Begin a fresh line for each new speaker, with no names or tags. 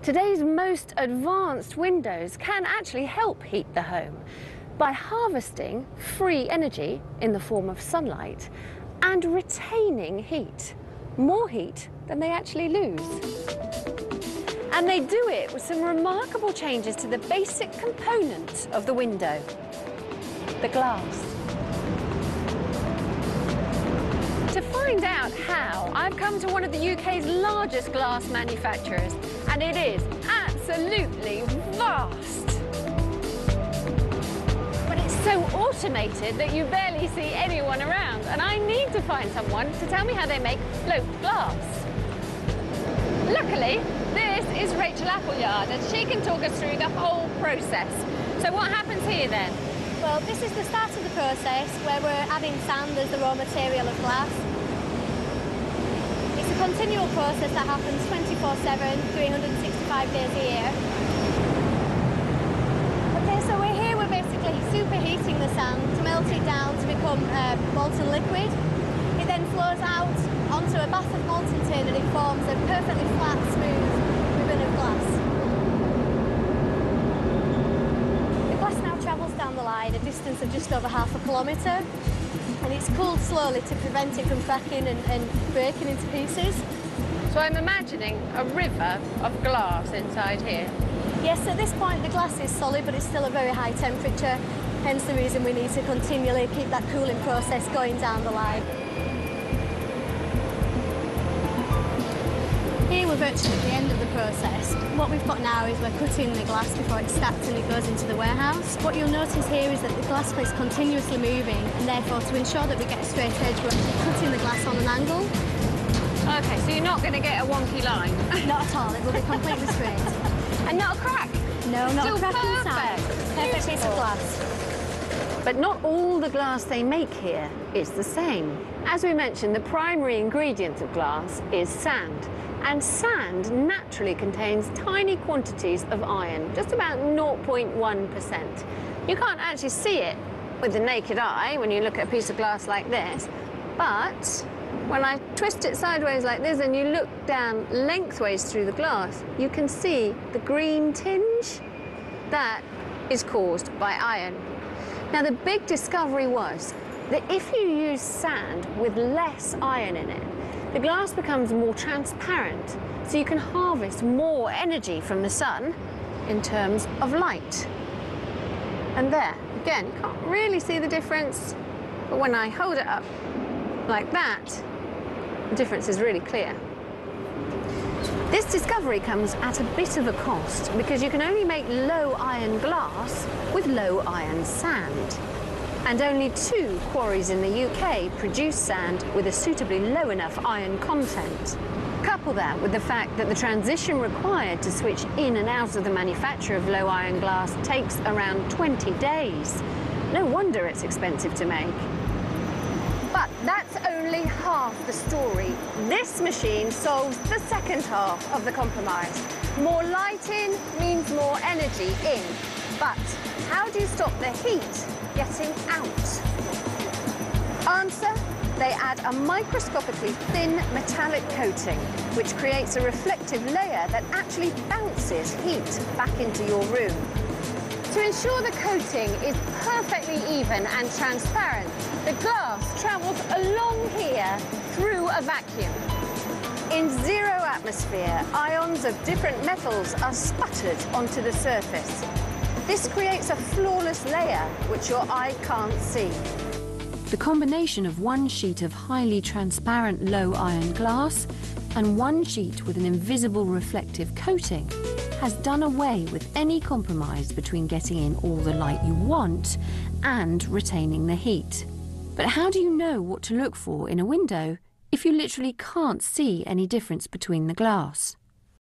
Today's most advanced windows can actually help heat the home by harvesting free energy in the form of sunlight and retaining heat, more heat than they actually lose. And they do it with some remarkable changes to the basic component of the window, the glass. To find out how, I've come to one of the UK's largest glass manufacturers, and it is absolutely vast. But it's so automated that you barely see anyone around, and I need to find someone to tell me how they make float glass. Luckily, this is Rachel Appleyard, and she can talk us through the whole process. So what happens here then?
Well, this is the start of the process where we're adding sand as the raw material of glass. It's a continual process that happens 24/7, 365 days a year. Okay, so we're here, we're basically superheating the sand to melt it down to become molten liquid. It then flows out onto a bath of molten tin and it forms a perfectly flat, smooth ribbon of glass. Travels down the line a distance of just over ½ kilometre, and it's cooled slowly to prevent it from cracking and breaking into pieces.
So I'm imagining a river of glass inside here.
Yes, at this point the glass is solid, but it's still a very high temperature, hence the reason we need to continually keep that cooling process going down the line. Here we're virtually at the end of the process. What we've got now is we're cutting the glass before it's stacked and it goes into the warehouse. What you'll notice here is that the glass plate's continuously moving, and therefore to ensure that we get a straight edge, we're actually cutting the glass on an angle.
Okay, so you're not going to get a wonky line?
Not at all, it will be completely straight.
And not a crack?
No, not
Still
a crack inside. Perfect piece of glass.
But not all the glass they make here is the same. As we mentioned, the primary ingredient of glass is sand. And sand naturally contains tiny quantities of iron, just about 0.1%. You can't actually see it with the naked eye when you look at a piece of glass like this, but when I twist it sideways like this and you look down lengthways through the glass, you can see the green tinge. That is caused by iron. Now, the big discovery was that if you use sand with less iron in it, the glass becomes more transparent, so you can harvest more energy from the sun in terms of light. And there, again, you can't really see the difference, but when I hold it up like that, the difference is really clear. This discovery comes at a bit of a cost, because you can only make low iron glass with low iron sand. And only 2 quarries in the UK produce sand with a suitably low enough iron content. Couple that with the fact that the transition required to switch in and out of the manufacture of low iron glass takes around 20 days. No wonder it's expensive to make. But that's only half the story. This machine solves the second half of the compromise. More light in means more energy in. But how do you stop the heat getting out? Answer, they add a microscopically thin metallic coating, which creates a reflective layer that actually bounces heat back into your room. To ensure the coating is perfectly even and transparent, the glass travels along here through a vacuum. In zero atmosphere, ions of different metals are sputtered onto the surface. This creates a flawless layer which your eye can't see. The combination of one sheet of highly transparent low iron glass and one sheet with an invisible reflective coating has done away with any compromise between getting in all the light you want and retaining the heat. But how do you know what to look for in a window if you literally can't see any difference between the glass?